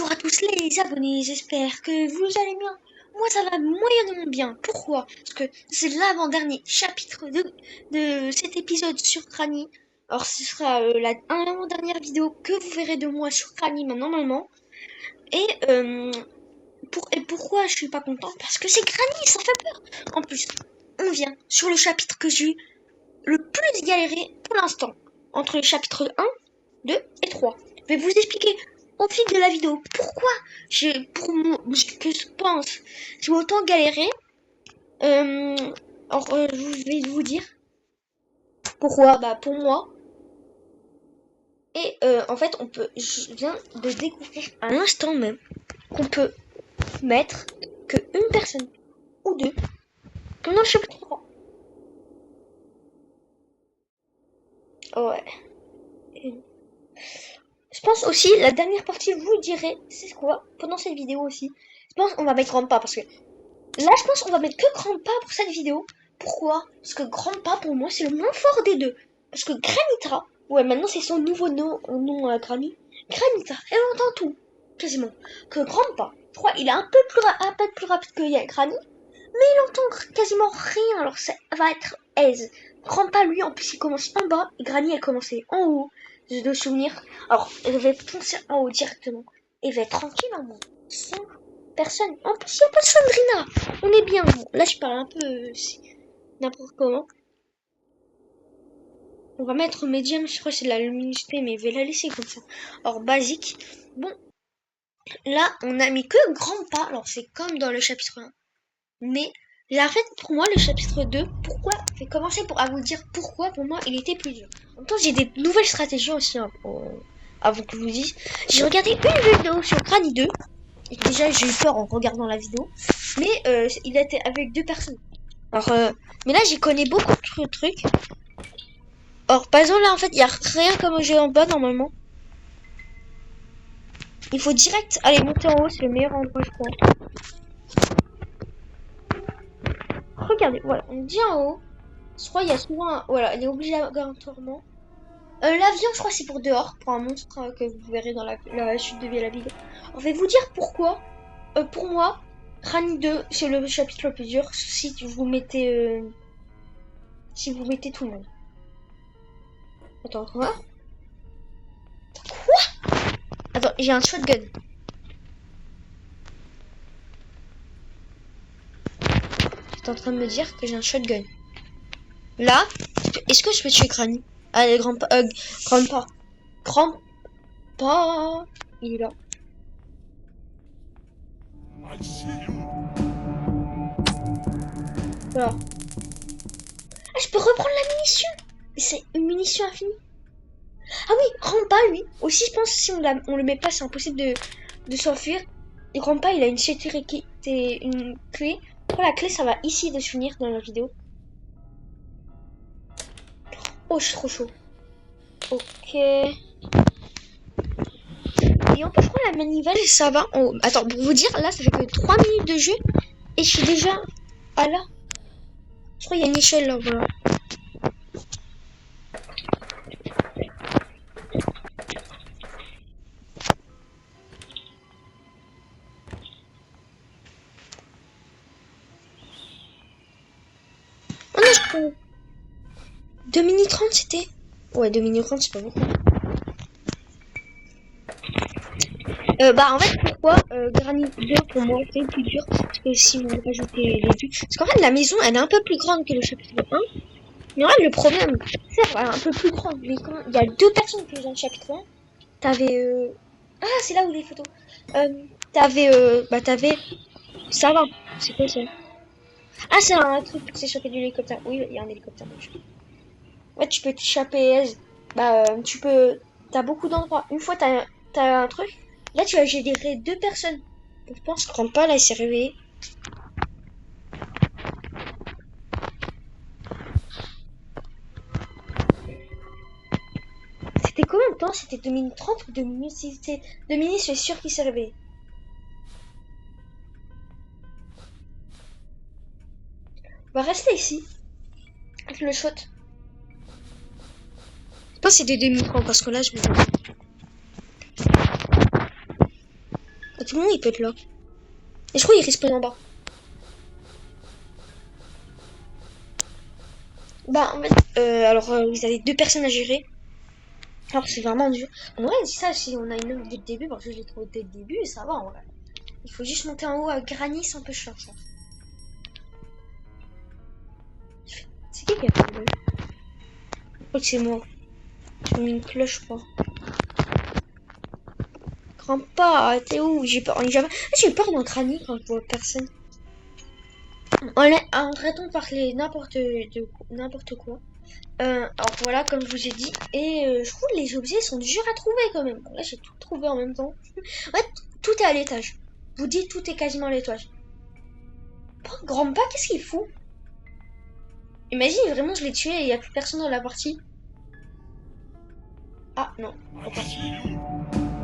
Bonjour à tous les abonnés, j'espère que vous allez bien. Moi ça va moyennement bien. Pourquoi? Parce que c'est l'avant-dernier chapitre de cet épisode sur Granny. Alors ce sera l'avant-dernière vidéo que vous verrez de moi sur Granny normalement. Et, pourquoi je suis pas content? Parce que c'est Granny, ça fait peur. En plus, on vient sur le chapitre que j'ai eu le plus galéré pour l'instant. Entre les chapitres 1, 2 et 3. Je vais vous expliquer au fil de la vidéo pourquoi que je pense j'ai autant galéré. Je vais vous dire pourquoi. Bah pour moi. Et en fait, je viens de découvrir à l'instant même qu'on peut mettre que une personne ou deux dans le chapitre 3. Ouais. Je pense aussi, la dernière partie, je vous dirai, c'est quoi, pendant cette vidéo aussi. Je pense qu'on va mettre grand pas parce que là, je pense qu'on va mettre que Grandpa pour cette vidéo. Pourquoi? Parce que Grandpa, pour moi, c'est le moins fort des deux. Parce que Granitra, ouais, maintenant c'est son nouveau nom à Granny. Granitra, elle entend tout, quasiment. Que Grandpa, je crois, il est un peu plus rapide que Granny, mais il entend quasiment rien, alors ça va être aise. Grandpa, lui, en plus, il commence en bas, et Granny, elle commençait en haut. J'ai de souvenirs. Alors, elle va foncer en haut directement. Et va être tranquille en haut. Sans personne. En plus, il n'y a pas de Sandrina. On est bien. Bon, là, je parle un peu n'importe comment. On va mettre médium, je crois que c'est de la luminosité, mais je vais la laisser comme ça. Alors, basique. Bon, là, on a mis que grand pas. Alors, c'est comme dans le chapitre 1. Mais, là, en fait, pour moi, le chapitre 2, pourquoi? Je vais commencer à vous dire pourquoi, pour moi, il était plus dur. En même temps, j'ai des nouvelles stratégies aussi, hein, avant que je vous dise. J'ai regardé une vidéo sur Granny 2. Et déjà, j'ai eu peur en regardant la vidéo. Mais il était avec deux personnes. Alors, mais là, j'y connais beaucoup de trucs. Or, par exemple, là, en fait, il n'y a rien comme jeu en bas, normalement. Il faut direct aller monter en haut, c'est le meilleur endroit, je crois. Regardez, voilà, on dit en haut. Je crois qu'il y a souvent voilà, il est obligatoirement. L'avion, je crois, c'est pour dehors, pour un monstre que vous verrez dans la chute de la vidéo. Alors, je vais vous dire pourquoi. Pour moi, Granny 2, c'est le chapitre le plus dur si vous mettez tout le monde. Attends, quoi? Attends, j'ai un shotgun. J'étais en train de me dire que j'ai un shotgun. Là, est-ce que je peux tuer Granny? Allez, Grandpa. Il est là. Voilà. Ah, je peux reprendre la munition. Mais c'est une munition infinie. Ah oui, Grandpa, lui. Aussi, je pense que si on le met pas, c'est impossible de s'enfuir. Et Grandpa, il a une sécurité, une clé. Après, la clé, ça va ici de s'unir dans la vidéo. Oh, je suis trop chaud. Ok. Et on peut prendre la manivelle, ça va. Oh, attends, pour vous dire, là, ça fait que 3 minutes de jeu. Et je suis déjà à là. Je crois qu'il y a une échelle là, voilà. Oh non, je peux. 2 minutes 30 c'était. Ouais, 2 minutes 30 c'est pas beaucoup. Bah en fait pourquoi Granny 2 pour moi c'est plus dur parce que si vous rajoutez les vues. Parce qu'en fait la maison elle est un peu plus grande que le chapitre 1. Mais en fait le problème c'est elle est un peu plus grande. Mais quand il y a deux personnes qui sont dans le chapitre 1, t'avais ah c'est là où les photos. T'avais ça va. C'est quoi ça? Ah c'est un truc pour s'échapper de l'hélicoptère. Oui il y a un hélicoptère. Ouais tu peux t'échapper. T'as beaucoup d'endroits. Une fois t'as un truc. Là, tu vas générer deux personnes. Je pense que Grandpa, là, il s'est réveillé. C'était combien de temps? C'était 2 minutes 30 ou 2 minutes? Si c'était 2 minutes, je suis sûr qu'il s'est réveillé. On va rester ici. Avec le shot. Je pense que c'était 2 minutes 30 parce que là, je me... Tout le monde, il peut être là. Et je crois qu'il respawn en bas. Bah, en fait, vous avez 2 personnes à gérer. Alors, c'est vraiment dur. En vrai, ça, si on a une œuvre dès le début, parce que je l'ai trouvé dès le début, ça va, en vrai. Il faut juste monter en haut à granit, c'est un peu chiant, ça. C'est qui a fait le... Je crois que c'est moi. J'ai mis une cloche, je crois. Grimpe pas, t'es où? J'ai peur, j'ai peur d'un granit quand je vois personne. Arrêtons de parler n'importe quoi. Alors voilà, comme je vous ai dit, et je trouve que les objets sont durs à trouver quand même. Bon, là, j'ai tout trouvé en même temps. En fait, tout est à l'étage. Je vous dis, tout est quasiment à l'étage. Grand pas, qu'est-ce qu'il fout? Imagine, vraiment, je l'ai tué et il n'y a plus personne dans la partie. Ah, non.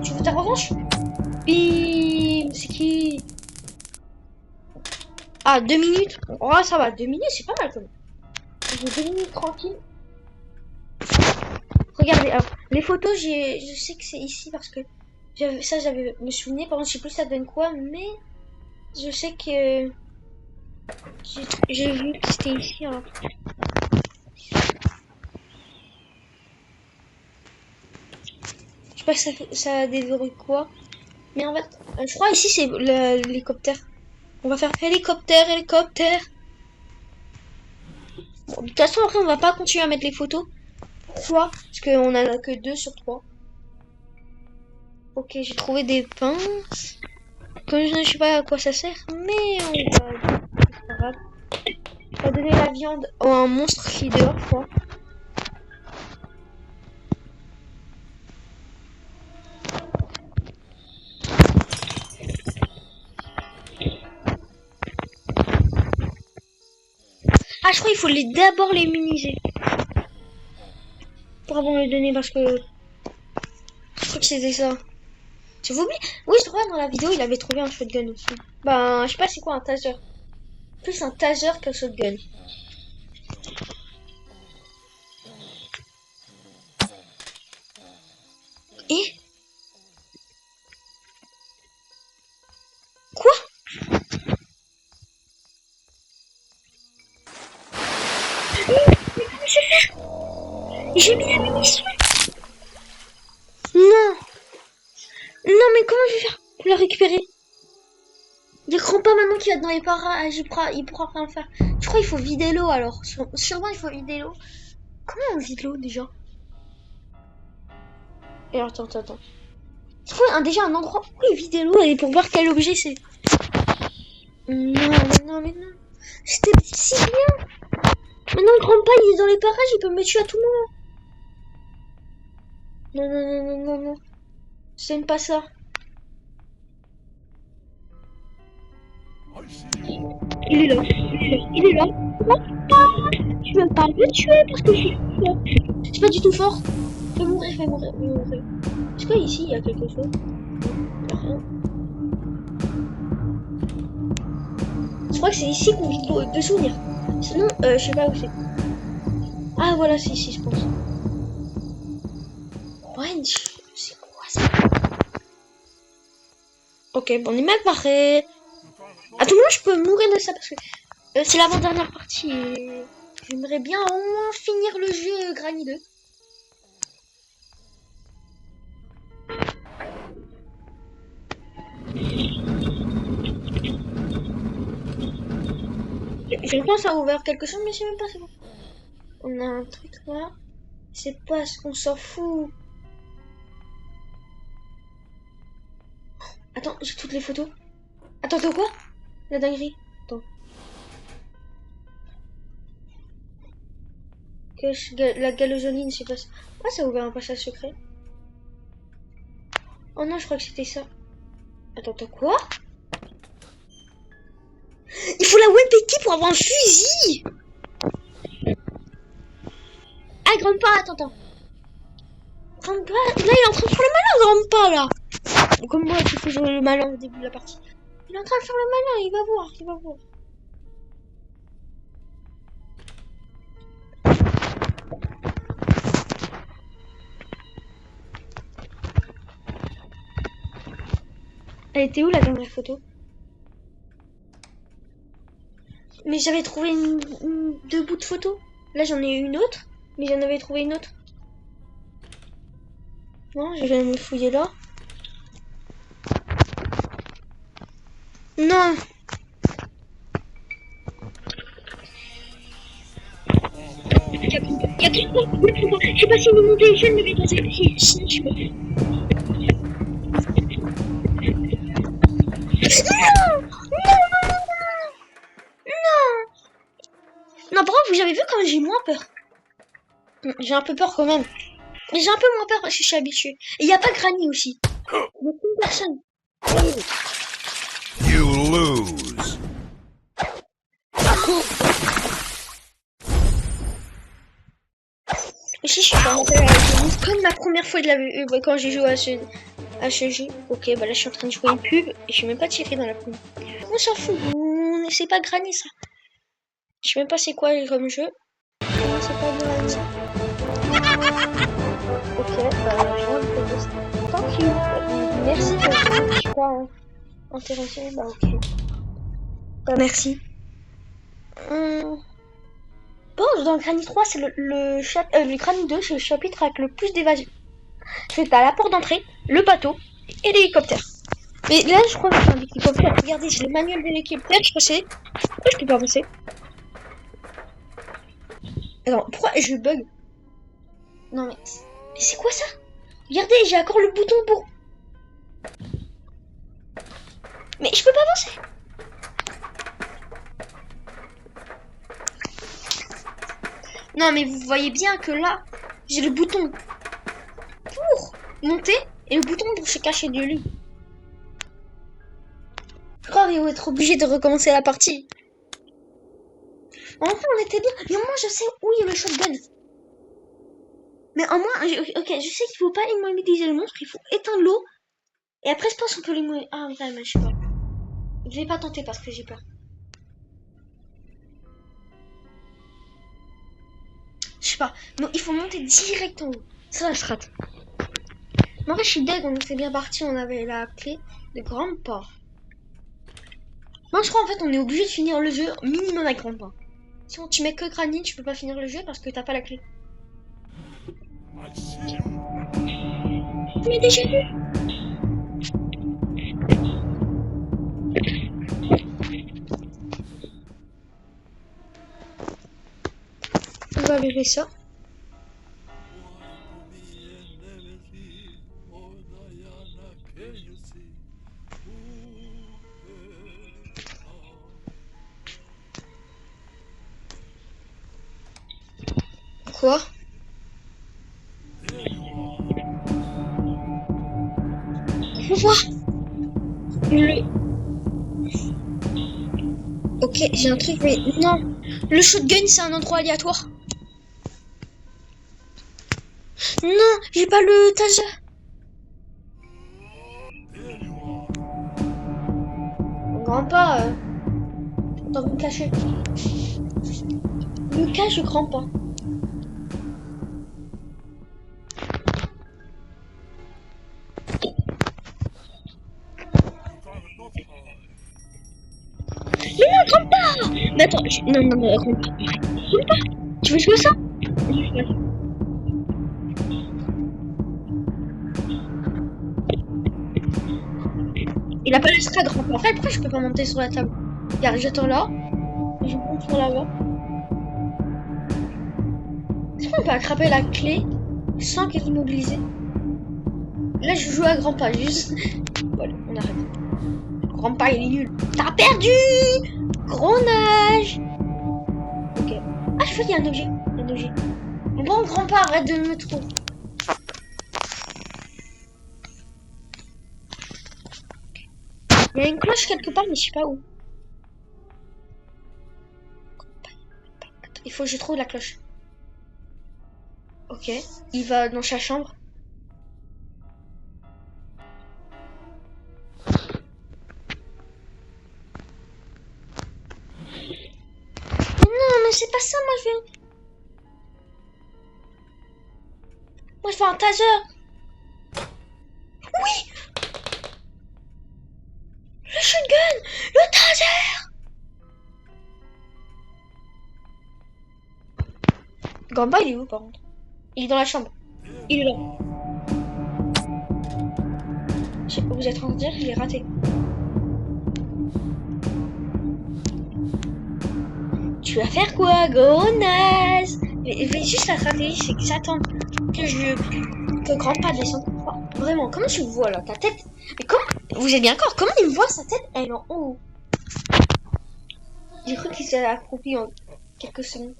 Tu veux ta revanche? Bim, c'est qui? Ah, 2 minutes. Oh, ça va, 2 minutes, c'est pas mal quand même. J'ai 2 minutes tranquille. Regardez, alors, les photos, je sais que c'est ici parce que j'avais me souvenir. Par contre, je sais plus ça donne quoi, mais je sais que j'ai vu que c'était ici. Alors. Je sais pas si ça a dévoré quoi, mais en fait, je crois ici c'est l'hélicoptère. On va faire hélicoptère. Bon, de toute façon, après, on va pas continuer à mettre les photos. Pourquoi? Parce qu'on en a que 2 sur 3. Ok, j'ai trouvé des pinces. Comme je ne sais pas à quoi ça sert, mais on va... C'est pas grave. On va donner la viande à un monstre qui est dehors, quoi. Ah, je crois qu'il faut d'abord les immuniser. Pour avant de le donner, parce que... Je crois que c'était ça. J'ai oublié. Oui, je crois dans la vidéo, il avait trouvé un shotgun aussi. Ben, je sais pas c'est quoi un taser. Plus un taser qu'un shotgun. Et quoi? J'ai mis la munition. Non. Non, mais comment je vais faire pour la récupérer? Il croit pas maintenant qu'il va dans les parages, il pourra rien faire. Je crois qu'il faut vider l'eau alors. Sûrement il faut vider l'eau. Comment on vide l'eau déjà? Et alors, attends. Il faut déjà un endroit où il vide l'eau et pour voir quel objet c'est. Mais non. C'était si bien. Maintenant le grand pas il est dans les parages, il peut me tuer à tout moment. Non. J'aime pas ça. Il est là. Non, tu veux pas me tuer parce que je suis fort. C'est pas du tout fort. Fais mourir. Est-ce que ici il y a quelque chose? Rien. Je crois que c'est ici qu'on vide l'eau. De souvenir. Sinon, je sais pas où c'est. Ah voilà, c'est ici, je pense. Orange, c'est quoi ça? Ok, bon, on est mal barré. À tout moment, je peux mourir de ça parce que c'est l'avant-dernière partie et j'aimerais bien au moins finir le jeu Granny 2. Je pense à ouvert quelque chose, mais je sais même pas c'est bon. On a un truc là. C'est pas ce qu'on s'en fout. Attends, j'ai toutes les photos. Attends, quoi? La dinguerie. Attends. La galosoline, je sais pas. Ah, ça a ouvert un passage secret. Oh non, je crois que c'était ça. Attends, quoi? Il faut la webpeki pour avoir un fusil! Ah, grimpe pas, attends. Grimpe pas. Là, il est en train de faire le malin, grimpe pas, là. Comme moi qui fais le malin au début de la partie. Il est en train de faire le malin, il va voir. Elle était où la dernière photo? Mais j'avais trouvé deux bouts de photo. Là j'en ai une autre, mais j'en avais trouvé une autre. Non, je vais me fouiller là. Non. Il y a plus de je sais pas si mon téléphone me fait passer. Si, je peux. Non, non, non. Non, par contre, vous avez vu quand j'ai moins peur. J'ai un peu peur quand même. Mais j'ai un peu moins peur parce que je suis habituée. Et il n'y a pas Granny aussi. Il n'y a qu'une personne. You lose. Si je suis pas montée avec vous, comme la première fois de quand j'ai joué à ce jeu. Ok, bah là je suis en train de jouer une pub et je suis même pas tiré dans la pub. On s'en fout, c'est pas Granny ça. Je sais même pas c'est quoi comme jeu. Non, c'est pas Granny. Ok, bah je viens de te tester. Thank you. Merci, je suis pas intéressée. Bah ok. Bah merci. Bon, dans Granny 3, c'est le Granny 2, c'est le chapitre avec le plus d'évasion. C'est à la porte d'entrée, le bateau et l'hélicoptère. Mais là, je crois que c'est un hélicoptère. Regardez, j'ai le manuel de l'hélicoptère, je sais. Pourquoi je peux pas avancer? Attends, pourquoi je bug? Non mais c'est quoi ça? Regardez, j'ai encore le bouton pour... Mais je peux pas avancer. Non mais vous voyez bien que là, j'ai le bouton pour monter et le bouton pour se cacher de lui. Je crois qu'ils vont être obligés de recommencer la partie. Enfin, on était bien. Mais au moins, je sais où il y a le shotgun. Mais au moins, ok, je sais qu'il faut pas immobiliser le monstre, il faut éteindre l'eau. Et après, je pense qu'on peut l'immobiliser. Ah, vraiment, je sais pas. Je vais pas tenter parce que j'ai peur. Je sais pas. Non, il faut monter direct en haut. Ça, la strat. Mais en vrai, je suis deg, on était bien parti, on avait la clé de grande pas. Non, je crois en fait, on est obligé de finir le jeu minimum avec grande pas. Si tu mets que Granny, tu peux pas finir le jeu parce que t'as pas la clé. Mais déjà vu. On va lever ça. Quoi? Quoi? Ok, j'ai un truc, mais non. Le shotgun, c'est un endroit aléatoire. Non, j'ai pas le taser. Grand pas. Dans me cacher. Le cas, je grand pas. Mais non, grand pas. Mais attends, non, non, non, grand pas. Grand pas. Tu veux jouer ça? Il a pas l'estrade, grand pas. En fait, pourquoi je peux pas monter sur la table? Regarde, j'attends là. Je monte sur là-bas. Est-ce qu'on peut attraper la clé sans qu'elle immobilise? Là, je joue à grand pas, juste. Voilà, on arrête. Grand pas, il est nul. T'as perdu! Gros nage! Ok. Ah, je vois qu'il y a un objet. Il y a un objet. Bon, grand pas, arrête de me trouver. Il y a une cloche quelque part, mais je sais pas où. Il faut que je trouve la cloche. Ok. Il va dans sa chambre. Non, mais c'est pas ça, moi je veux. Moi je veux un taser. Oui! shotgun, le taser. Grandpa, il est où, par contre? Il est dans la chambre. Il est là. Vous êtes en train de dire qu'il est raté. Tu vas faire quoi, go naze? Mais juste la stratégie, c'est que j'attends que Grandpa descende. Vraiment, comment tu le vois là, ta tête? Mais comment? Vous êtes bien d'accord? Comment il voit sa tête? Elle est en haut. J'ai cru qu'il s'est accroupi en quelques secondes.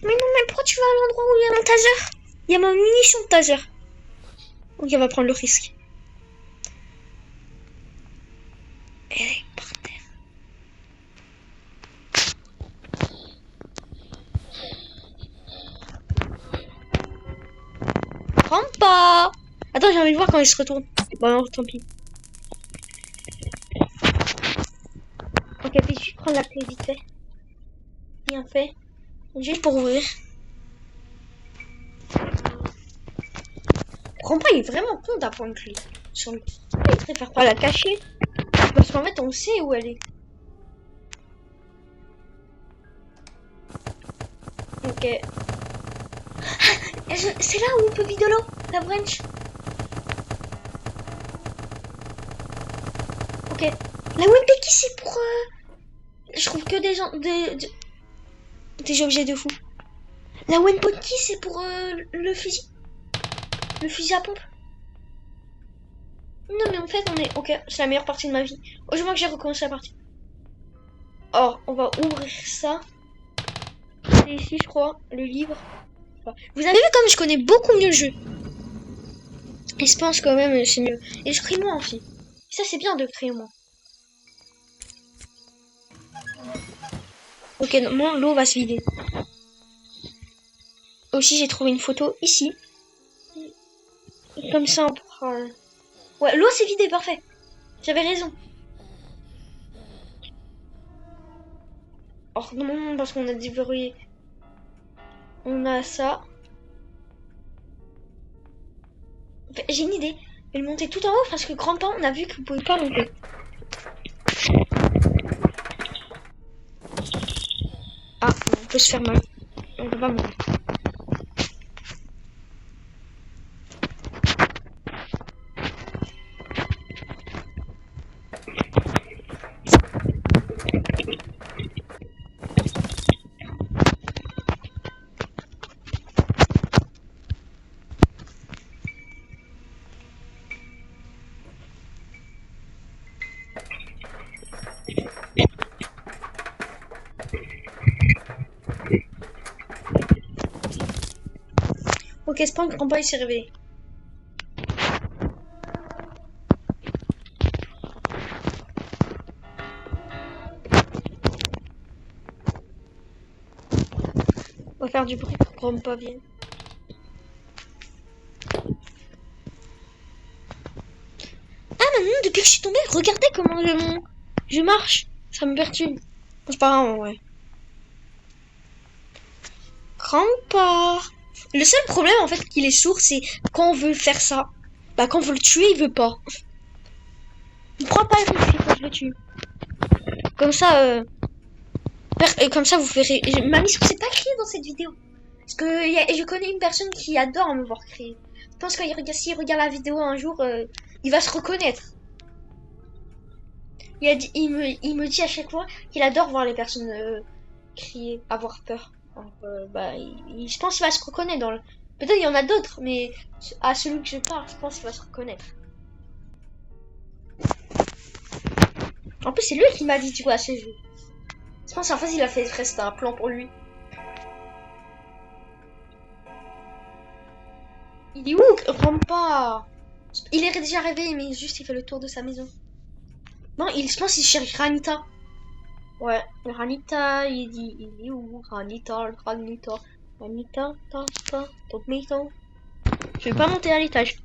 Mais pourquoi tu vas à l'endroit où il y a mon taser? Il y a ma munition de taser. Ok, on va prendre le risque. Elle est par terre. Rentre pas. Attends, j'ai envie de voir quand il se retourne. Bon, non, tant pis. Ok, puis je vais prendre la clé vite fait. Bien fait. Juste pour ouvrir. Rentre pas, il est vraiment con d'apprendre une clé. Il préfère pas la cacher. Parce qu'en fait, on sait où elle est. Ok. C'est là où on peut vider l'eau, la branch. Ok. La Wimpeki, c'est pour... Je trouve que des gens... Des objets de fou. La Wimpeki, c'est pour le fusil. Le fusil à pompe. Non, mais en fait, on est... Ok, c'est la meilleure partie de ma vie. Heureusement que j'ai recommencé la partie. Or, on va ouvrir ça. C'est ici, je crois, le livre. Vous avez vu comme je connais beaucoup mieux le jeu. Et je pense quand même c'est mieux. Et je crie moins aussi. Ça, c'est bien de crier moins. Ok, non, l'eau va se vider. Aussi, j'ai trouvé une photo ici. Comme ça, on pourra... Ouais, l'eau s'est vidée, parfait. J'avais raison. Or non, parce qu'on a déverrouillé. On a ça. Enfin, j'ai une idée. Je vais le monter tout en haut parce que grand-père, on a vu que vous pouvez pas monter. Ah, on peut se faire mal. On peut pas monter. Ok, Sprang, grand-père, il s'est réveillé. On va faire du bruit pour que grand-père vienne. Ah, maintenant, depuis que je suis tombée, regardez comment je marche. Ça me perturbe. C'est pas grave, ouais. Grand-père. Le seul problème, en fait, qu'il est sourd, c'est quand on veut faire ça. Bah, quand on veut le tuer, il veut pas. Il prend pas le risque quand je le tue. Comme ça, comme ça, vous verrez. Mamie, ce que c'est pas crié dans cette vidéo. Parce que je connais une personne qui adore me voir crier. Je pense que s'il regarde la vidéo un jour, il va se reconnaître. Il me dit à chaque fois qu'il adore voir les personnes crier, avoir peur. Donc, bah, je pense qu'il va se reconnaître dans le... Peut-être il y en a d'autres, mais à celui que je parle, je pense qu'il va se reconnaître. En plus, c'est lui qui m'a dit, tu vois, ce jeu. Je pense qu'en fait, il a fait exprès, c'était un plan pour lui. Il est où? Rentre pas. Il est déjà réveillé, mais juste il fait le tour de sa maison. Non, je pense qu'il cherche Ranita. Ouais, Ranita, il dit, il est où? Ranita, Ranita, ton maison. Je vais pas monter à l'étage.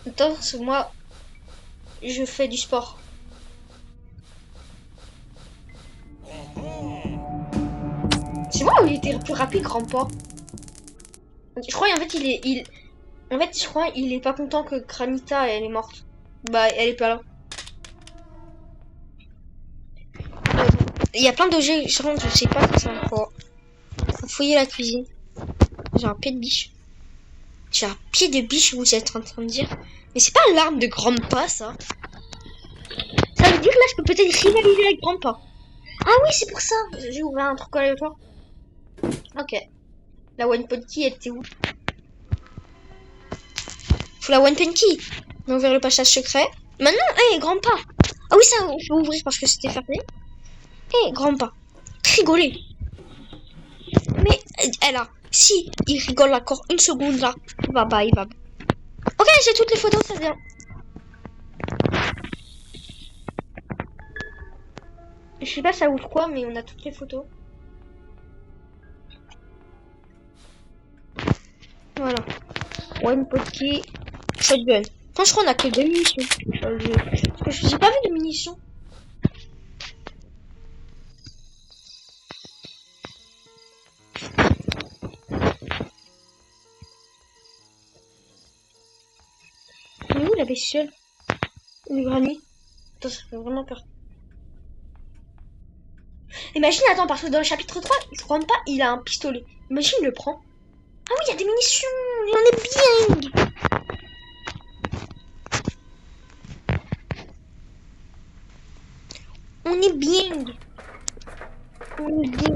Attends, parce que moi, je fais du sport. C'est moi où il était plus rapide, grand pas. Je crois qu'en fait, En fait, je crois il est pas content que Granita elle est morte. Bah, elle est pas là. Il y a plein d'objets, je sais pas que c'est encore. Faut fouiller la cuisine. J'ai un pied de biche. J'ai un pied de biche, vous êtes en train de dire. Mais c'est pas l'arme de Grandpa, ça. Ça veut dire là, je peux peut-être rivaliser avec Grandpa. Ah oui, c'est pour ça. J'ai ouvert un truc aléatoire. Ok. La One Pot Key, elle était où? Faut la One Pen Key. On a ouvert le passage secret. Maintenant, hé, Grandpa. Ah oui, ça, on peut ouvrir parce que c'était fermé. Hé, Grandpa. Rigoler. Mais, elle a. Si il rigole encore une seconde là, il va. Ok, j'ai toutes les photos, ça vient. Je sais pas ça ouvre quoi, mais on a toutes les photos. Voilà. One Potkey, shotgun. Quand je crois on a que 2 munitions. Parce que j'ai pas vu de munitions. Mais où la bestiole? Le granit. Attends, ça fait vraiment peur. Imagine, attends, parce que dans le chapitre 3, je crois pas, il a un pistolet. Imagine, il le prend. Ah oui, il y a des munitions. Et on est bien. On est bien. On est bien.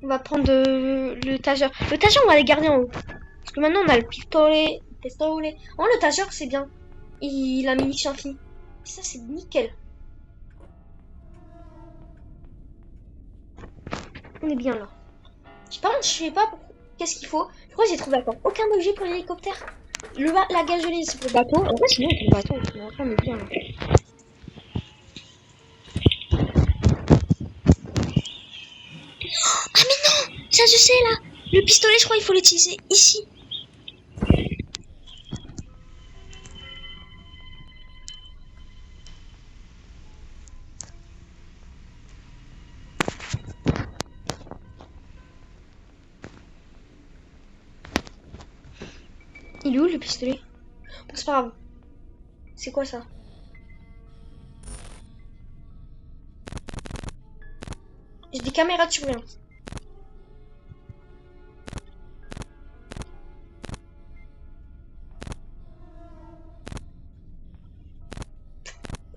On va prendre, le taser. Le taser, on va les garder en haut. Parce que maintenant, on a le pistolet. Pistolet. Oh, le taser, c'est bien. Il a munitions infinies. Ça, c'est nickel. On est bien là. Je sais pas qu'est-ce qu'il faut. Je crois que j'ai trouvé encore aucun objet pour l'hélicoptère. La gageuse, c'est pour le bateau. En vrai, sinon, pour le bateau, on est bien là. Ah, mais non! Ça, je sais là! Le pistolet, je crois qu'il faut l'utiliser ici. Il est où le pistolet? Bon, c'est pas grave. C'est quoi ça? J'ai des caméras de surveillance.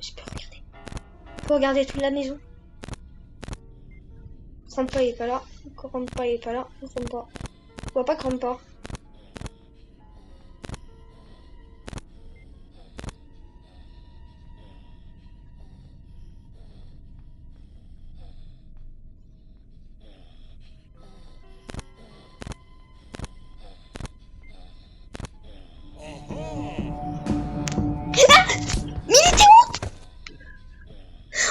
Je peux regarder. On peut regarder toute la maison. Grandpa il est pas là. Grandpa il est pas là. Grandpa. On voit pas Grandpa. Ah! Mais il était où?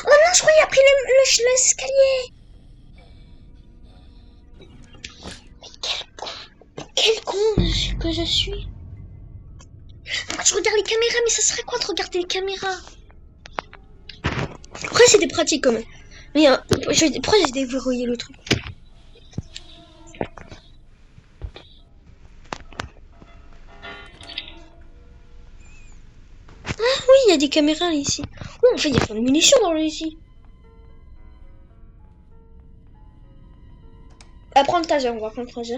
Oh non, je crois qu'il a pris l'escalier. Quel con que je suis. Je regarde les caméras, mais ça serait quoi de regarder les caméras? Après, c'était pratique quand même. Mais pourquoi j'ai déverrouillé le truc? Ah oui, il y a des caméras là, ici. Oh, en fait, il y a plein de munitions dans le ici. À prendre le taser, on va prendre le taser.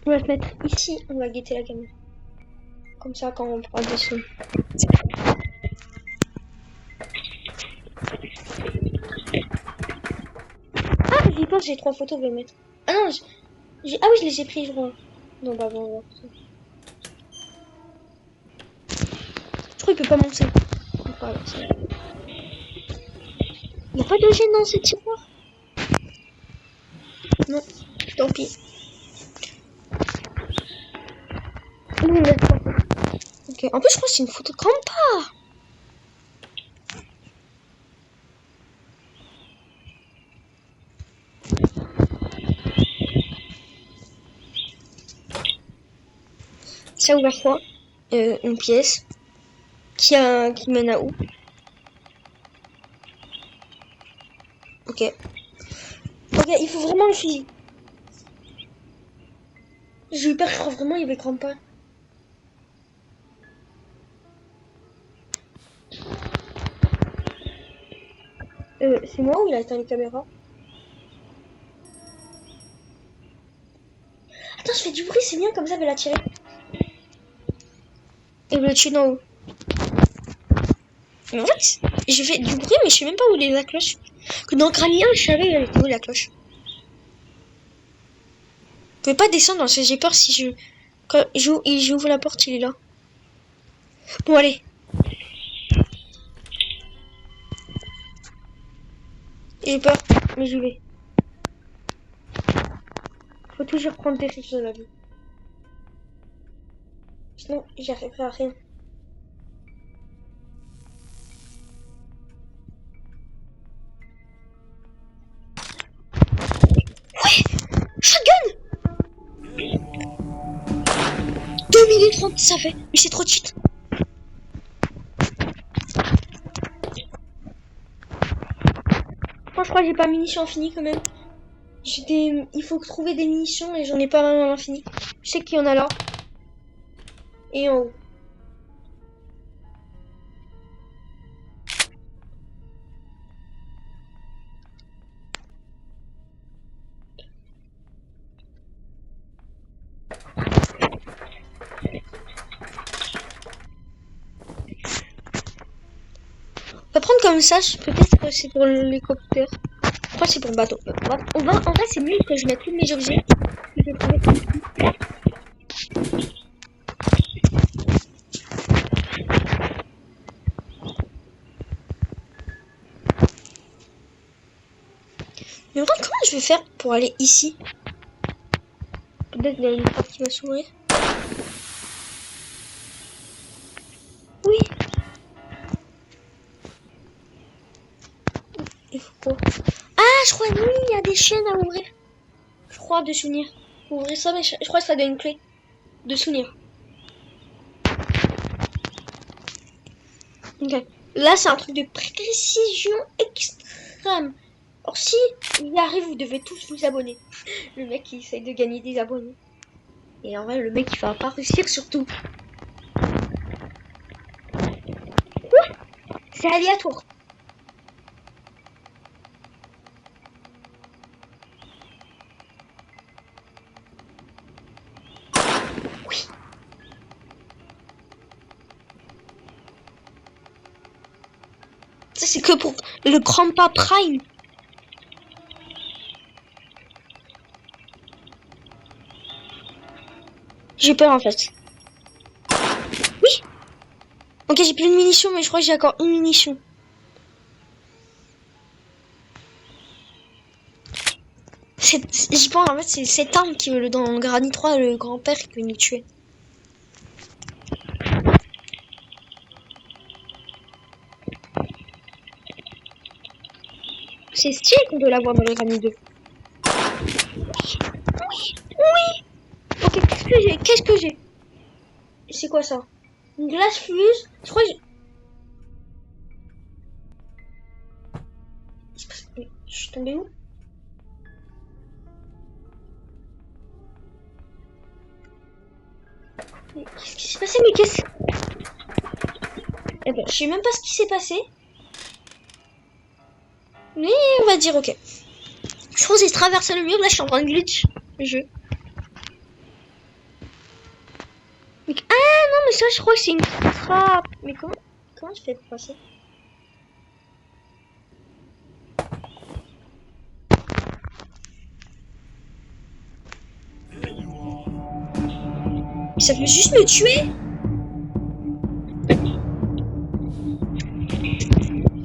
On va se mettre ici, on va guetter la caméra. Comme ça, quand on prend des sons. Ah, j'y pense, j'ai 3 photos, je vais les mettre. Ah non, ah oui, je les ai pris, je crois. Non, bah bon, je crois qu'il peut pas monter. Voilà, il n'y a pas de gêne dans ce tiroir? Non, tant pis. Oui, ok, en plus, je crois que c'est une photo de Grandpa. Ça a ouvert quoi? Une pièce. Qui mène à où? Ok. Ok, il faut vraiment le fusil. J'ai eu peur, je crois vraiment il y avait grand pas. C'est moi ou il a éteint les caméras? Attends, je fais du bruit, c'est bien, comme ça, elle va la tirer. Et le tuer d'en haut. Mais en fait, j'ai fait du bruit, mais je sais même pas où est la cloche. Que dans Granny 1, je savais elle était où la cloche. Je pouvais pas descendre parce que j'ai peur si je... Quand j'ouvre la porte, il est là. Bon, allez. J'ai peur, mais j'y vais. Faut toujours prendre des risques dans la vie. Sinon, j'y arriverai à rien. Shotgun 2 minutes 30, ça fait. Mais c'est trop de cheat. Moi, je crois que j'ai pas munitions infinies quand même. Il faut trouver des munitions et j'en ai pas même à l'infini. Je sais qu'il y en a là. Et en haut. On va prendre comme ça, peut-être que c'est pour l'hélicoptère. Je crois que c'est pour le bateau. En vrai, c'est mieux que je mette tous mes objets. Je vais trouver comme ça. Mais en vrai, comment je vais faire pour aller ici? Peut-être qu'il y a une porte qui va s'ouvrir. Oui. Il faut quoi? Ah, je crois, oui, il y a des chaînes à ouvrir. Je crois, de souvenirs. Faut ouvrir ça, mais je crois que ça donne une clé. De souvenirs. Ok. Là, c'est un truc de précision extrême. Alors, si il y arrive, vous devez tous vous abonner. Le mec qui essaye de gagner des abonnés. Et en vrai, le mec, il va pas réussir surtout. Quoi? C'est aléatoire. Oui. Ça, c'est que pour le Grandpa Prime. J'ai peur, en fait. Oui. Ok, j'ai plus de munitions, mais je crois que j'ai encore une munition. J'y pense, en fait, c'est cette arme qui veut dans Granny 3, le grand-père qui veut nous tuer. C'est stylé qu'on peut l'avoir dans le Granny 2. Oui, oui. Ok, qu'est-ce que j'ai? Qu'est-ce que j'ai? C'est quoi ça? Une glace fuse? Je crois que je suis tombée où? Mais qu'est-ce qui s'est passé? Mais qu'est-ce... Eh ben, je sais même pas ce qui s'est passé. Mais on va dire ok. Je pense que j'ai traversé le mur. Là, je suis en train de glitch le jeu. Mais... Ah non, mais ça, je crois que c'est une trappe. Mais comment je fais pour passer? Ça veut juste me tuer?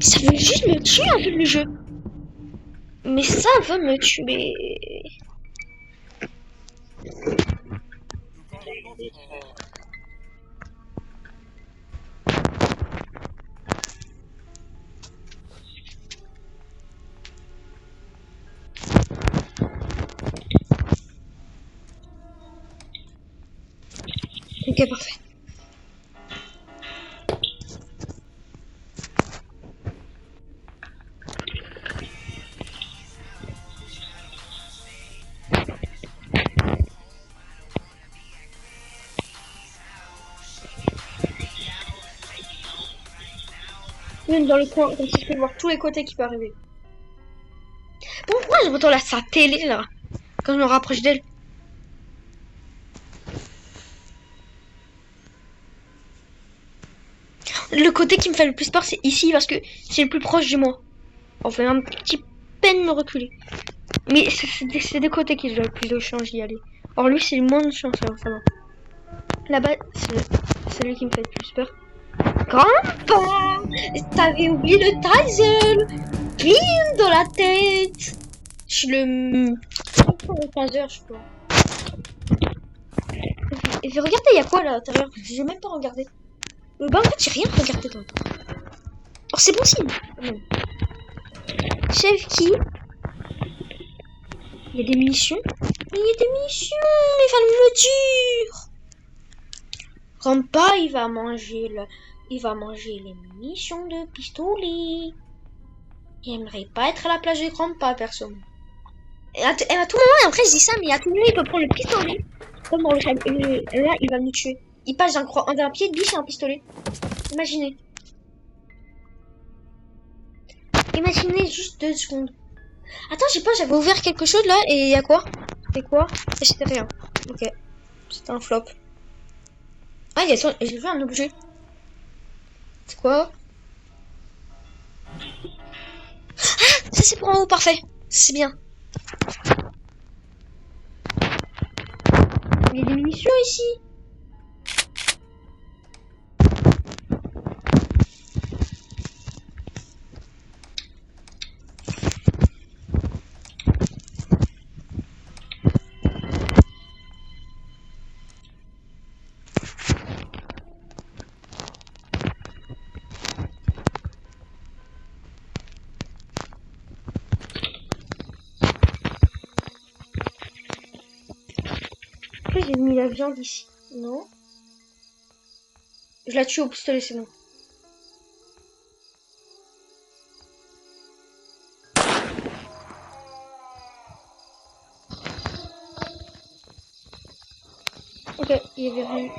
Ça veut juste me tuer en fait le jeu. Mais ça veut me tuer. Ok. Ok, parfait. Une dans le coin, comme si je peux voir tous les côtés qui peuvent arriver. Pourquoi je retourne à sa télé là quand je me rapproche d'elle? Le côté qui me fait le plus peur, c'est ici parce que c'est le plus proche de moi. Enfin, un petit peine me reculer. Mais c'est des côtés qui ont le plus de chance d'y aller. Or, lui, c'est le moins de chance, alors ça va. Là-bas, c'est lui qui me fait le plus peur. Grandpa! T'avais oublié le Tyson! Bim dans la tête! Je suis le 15 heures, je crois. Et regardez, il y a quoi là à l'intérieur? J'ai même pas regardé. Bah, en fait, j'ai rien regardé dans. Oh, c'est bon signe! Chef qui? Il y a des munitions? Il y a des munitions! Mais il va me dire! Grandpa, il va manger les munitions de pistolet. J'aimerais pas être à la place de Grandpa, personne. Et à tout moment, après je dis ça, mais à tout moment, il peut prendre le pistolet. Comme dans là, il va nous tuer. Il passe d'un pied de biche à un pistolet. Imaginez. Imaginez juste 2 secondes. Attends, j'ai pas, j'avais ouvert quelque chose là, et il y a quoi? Et quoi? Et c'était rien. Ok. C'était un flop. Ah, j'ai vu un objet. C'est quoi? Ça c'est pour en haut, parfait. C'est bien. Il y a des munitions ici. Pourquoi j'ai mis la viande ici? Non. Je la tue au pistolet, c'est bon. Ok, il y avait rien.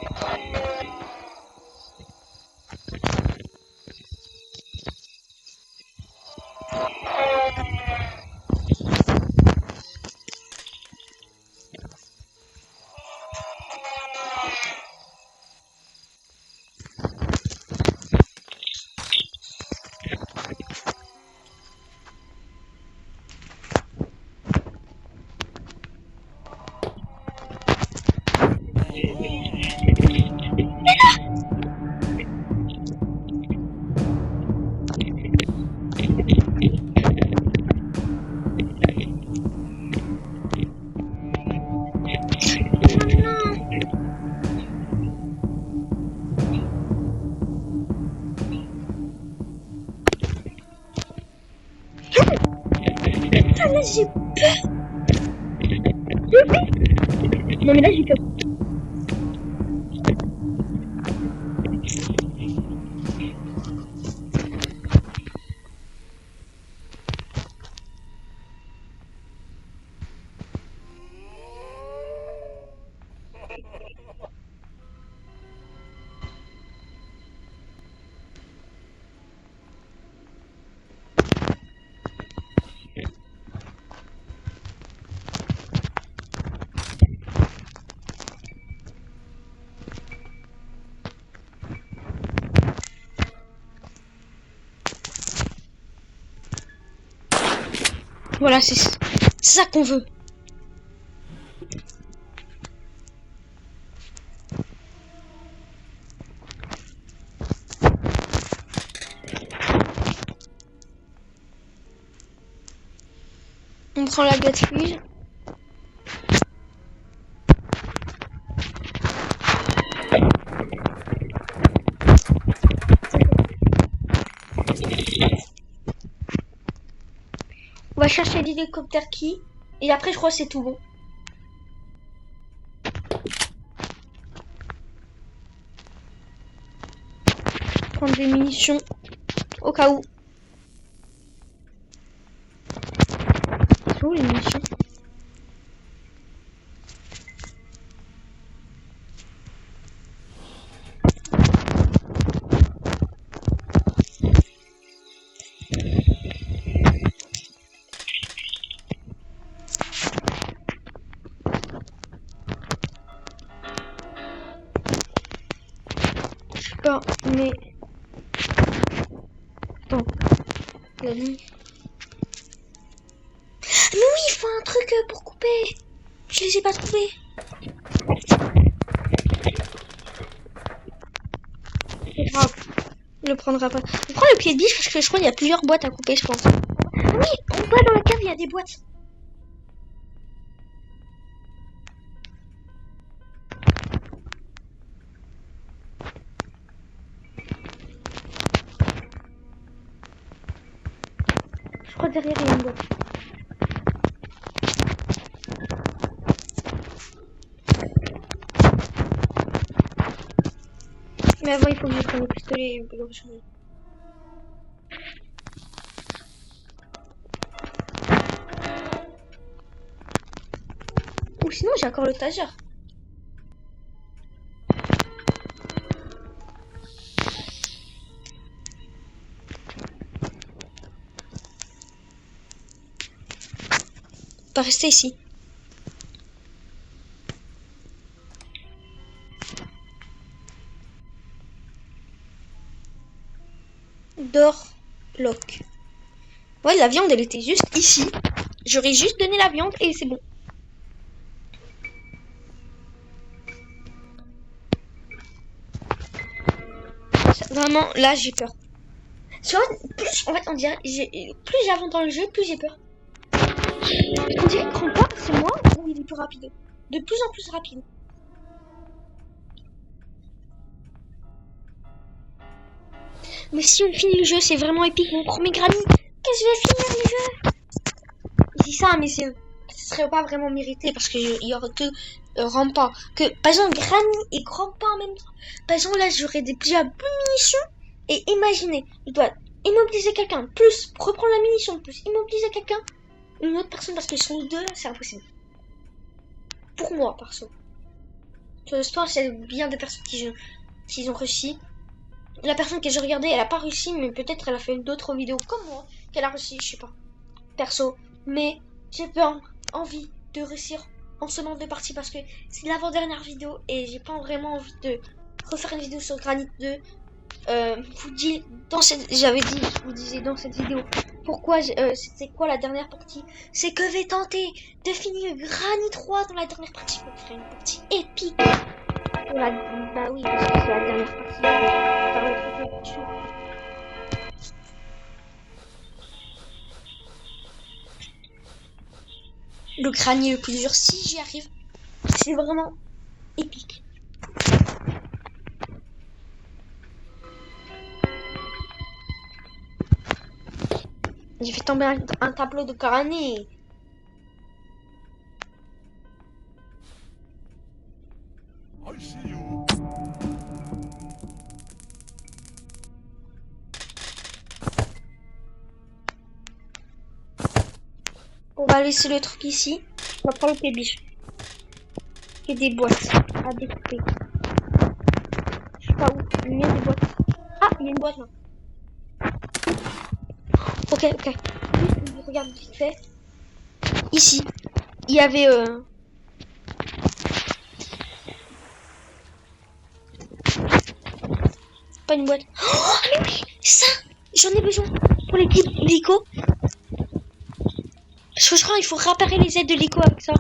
Ah là, j'ai peur. Non mais là j'ai peur. Voilà, c'est ça qu'on veut. On prend la Gatling. On va chercher l'hélicoptère qui. Et après, je crois que c'est tout bon. prendre des munitions au cas où. Ils sont où les munitions? Je sais pas, mais... Attends, la ligne... Mais oui, il faut un truc pour couper. Je les ai pas trouvés. C'est grave. Il le prendra pas. On prend le pied de biche parce que je crois qu'il y a plusieurs boîtes à couper, je pense. Oui, on voit dans la cave, il y a des boîtes. Je crois derrière il y a une boîte. Mais avant, il faut que je prenne le pistolet et le recharger. Ou sinon, j'ai encore le taser. On va rester ici. Door lock. Ouais, la viande, elle était juste ici. J'aurais juste donné la viande et c'est bon. Vraiment, là, j'ai peur. Tu vois, plus, en fait, on dirait, plus j'avance dans le jeu, plus j'ai peur. On dirait que Grandpa, c'est moi ou il est plus rapide. De plus en plus rapide. Mais si on finit le jeu, c'est vraiment épique. Mon premier Granny, que je vais finir le jeu. Je dis ça, mais ce serait pas vraiment mérité parce qu'il y aurait que Rampa. Que, par exemple, Granny et Grandpa en même temps. Par exemple, là, j'aurais déjà plus de munitions. Et imaginez, je dois immobiliser quelqu'un, plus reprendre la munition, plus immobiliser quelqu'un, une autre personne parce qu'ils sont deux, c'est impossible. Pour moi, perso. Sur l'histoire, c'est bien des personnes qui ont réussi. La personne que j'ai regardée, elle a pas réussi, mais peut-être elle a fait d'autres vidéos comme moi, qu'elle a réussi, je sais pas. Perso. Mais j'ai pas envie de réussir en ce nombre de parties parce que c'est l'avant-dernière vidéo et j'ai pas vraiment envie de refaire une vidéo sur Granit 2. Vous dis dans cette, j'avais dit, je vous disais dans cette vidéo, pourquoi c'était quoi la dernière partie, c'est que je vais tenter de finir Granit 3 dans la dernière partie pour faire une partie épique. Bah oui, parce que c'est la dernière partie. Par le truc le crânier le plus dur, si j'y arrive, c'est vraiment épique. J'ai fait tomber un tableau de crânier. On va laisser le truc ici. On va prendre le pébiche. Et des boîtes à découper. Je sais pas où. Il y a des boîtes. Ah, il y a une boîte là. Ok, ok. Regarde vite fait. Ici, il y avait pas une boîte. Oh, mais oui, ça, j'en ai besoin pour les guides l'hélico. Je crois qu'il faut réparer les aides de l'hélico avec ça.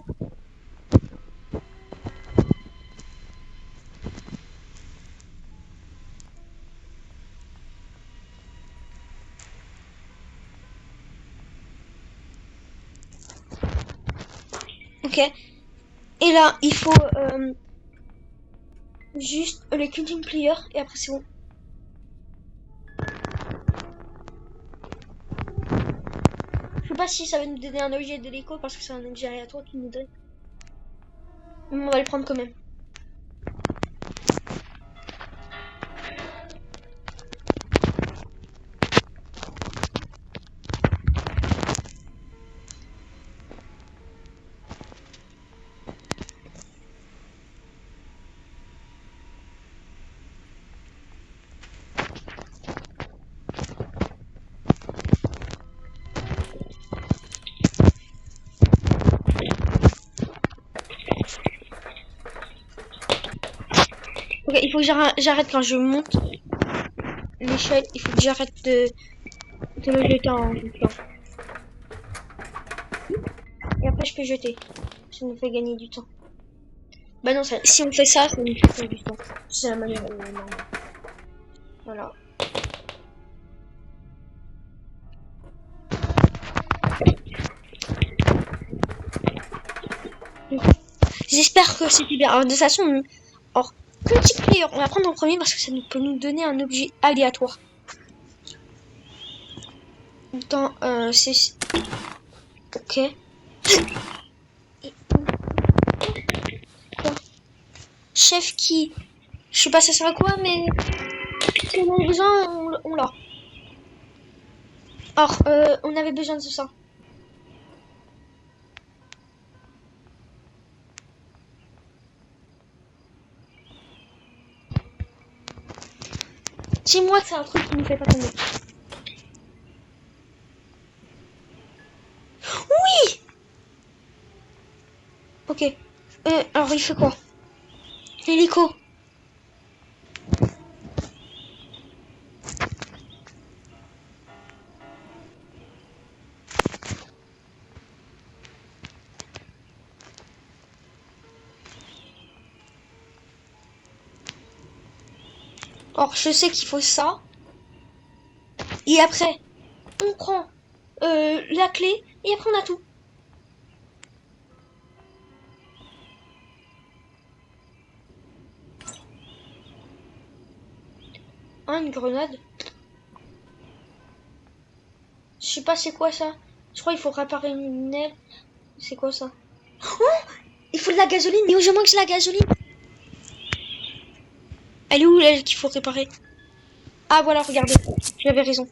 Ok. Et là, il faut juste les cutting pliers et après c'est bon. Je sais pas si ça va nous donner un objet de l'écho parce que c'est un objet aléatoire qui nous donne. Mais on va le prendre quand même. il faut que j'arrête quand je monte l'échelle. Il faut que j'arrête de le jeter en plan. Et après, je peux jeter. Ça nous fait gagner du temps. Bah non, si on fait ça, ça nous fait perdre du temps. C'est la manière normale. Voilà. J'espère que c'était bien. Alors, de toute façon, alors, multiplayer, on va prendre en premier parce que ça peut nous donner un objet aléatoire. Dans, c'est... Ok. Quoi? Chef qui... Je sais pas ça sert à quoi, mais... Si on a besoin, on l'a. Alors, on avait besoin de ça. Dis-moi que c'est un truc qui nous fait pas tomber. Oui! Ok. Alors, il fait quoi? L'hélico. Or, je sais qu'il faut ça. Et après, on prend la clé. Et après, on a tout. Hein, une grenade. Je sais pas c'est quoi ça. Je crois qu'il faut réparer une aile. C'est quoi ça? Oh! Il faut de la gasoline. Mais où je manque de la gasoline? Elle est où l'aile qu'il faut réparer? Ah voilà, regardez. J'avais raison.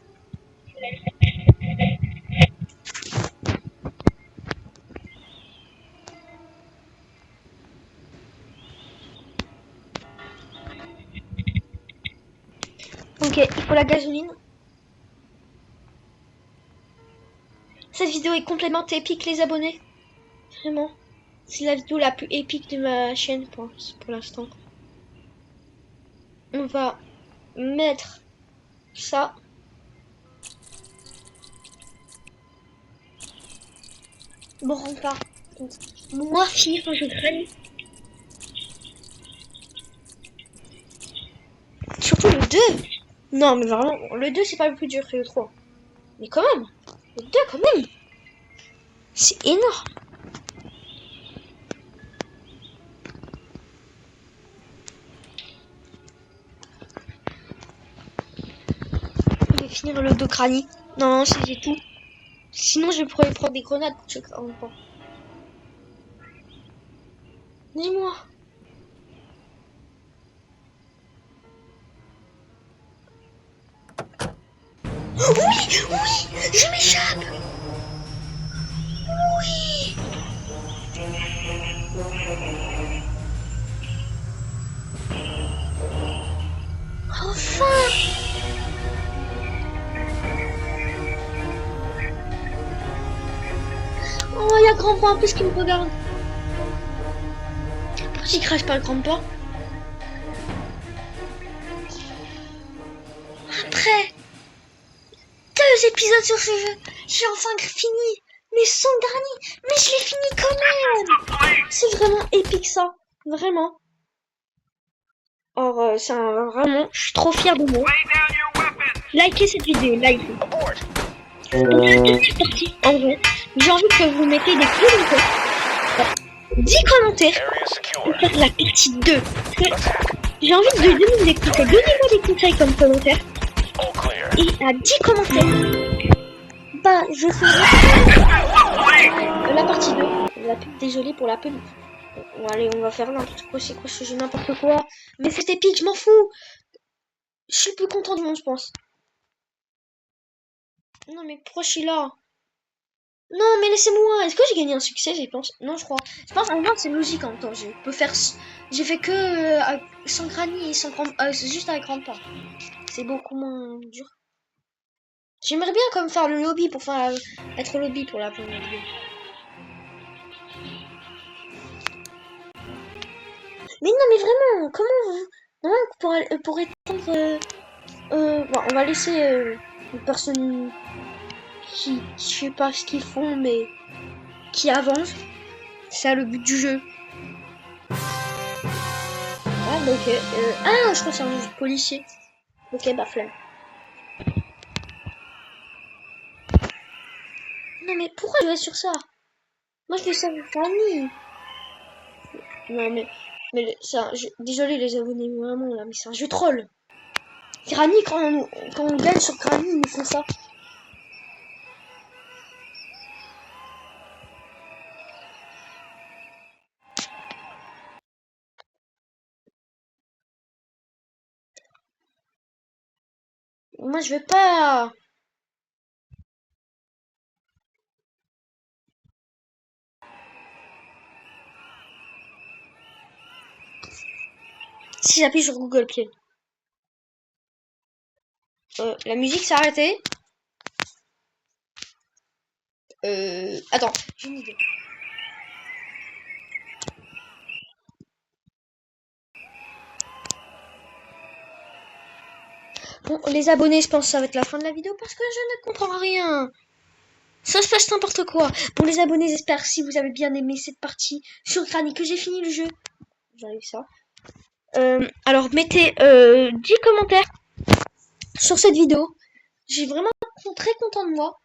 Ok, il faut la gasoline. Cette vidéo est complètement épique, les abonnés. Vraiment. C'est la vidéo la plus épique de ma chaîne pour l'instant. On va mettre ça. Bon, on part. Moi, finir quand je traîne. Surtout le 2. Non, mais vraiment, le 2, c'est pas le plus dur que le 3. Mais quand même. Le 2, quand même. C'est énorme. Je vais finir le 2 crânie. Non, c'est tout. Sinon, je pourrais prendre des grenades pour ce crâne. Dis-moi. Oui, oui, je m'échappe. Oui. Enfin. Oh, il y a grand-père en plus qui me regarde. Pourquoi il crache pas le grand-père? Après 2 épisodes sur ce jeu, j'ai enfin fini. Mais sans dernier. Mais je l'ai fini quand même. C'est vraiment épique ça. Vraiment. Or, c'est vraiment, je suis trop fière de moi. Likez cette vidéo, likez. Donc, c'est parti, en vrai. J'ai envie que vous mettez des commentaires. 10 commentaires pour faire la partie 2. J'ai envie de donner des conseils. Donnez-moi des conseils comme commentaires. Et à 10 commentaires, bah, je ferai la partie 2. La pub, désolé pour la pub. Bon, allez, on va faire n'importe quoi. C'est quoi ce jeu, n'importe quoi. Mais c'est épique, je m'en fous. Je suis le plus content du monde, je pense. Non, mais pourquoi je suis là? Non, mais laissez-moi. Est-ce que j'ai gagné un succès, je pense? Non, je crois. Je pense en fait c'est logique en même temps. Je peux faire. J'ai fait que sans granny et sans grand. Juste avec grand pas. C'est beaucoup moins dur. J'aimerais bien comme faire le lobby pour faire être lobby pour la première vidéo. Mais non, mais vraiment, comment vous. Non, pour étendre... bon, on va laisser les personnes qui... Je sais pas ce qu'ils font, mais qui avancent. C'est ça le but du jeu. Ah, bah, ok. Ah, je crois que c'est un jeu de policier. Ok, bah flemme. Non, mais pourquoi je vais sur ça? Moi, je veux ça avec Fanny. Non, mais ça, désolé les abonnés, vraiment, là, mais c'est un jeu troll. Granny, quand on gagne sur Granny, ils nous font ça. Moi, je vais pas. Si j'appuie sur Google Play. La musique s'est arrêtée. Attends, j'ai une idée. Bon, les abonnés, je pense que ça va être la fin de la vidéo parce que je ne comprends rien. Ça se passe n'importe quoi. Bon, les abonnés, j'espère si vous avez bien aimé cette partie sur Granny, que j'ai fini le jeu. J'arrive ça. Alors, mettez 10 commentaires sur cette vidéo. J'ai vraiment très content de moi.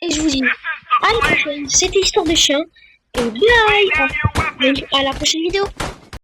Et je vous dis à la prochaine. C'était Histoire de Chien. Et bye. À la prochaine vidéo.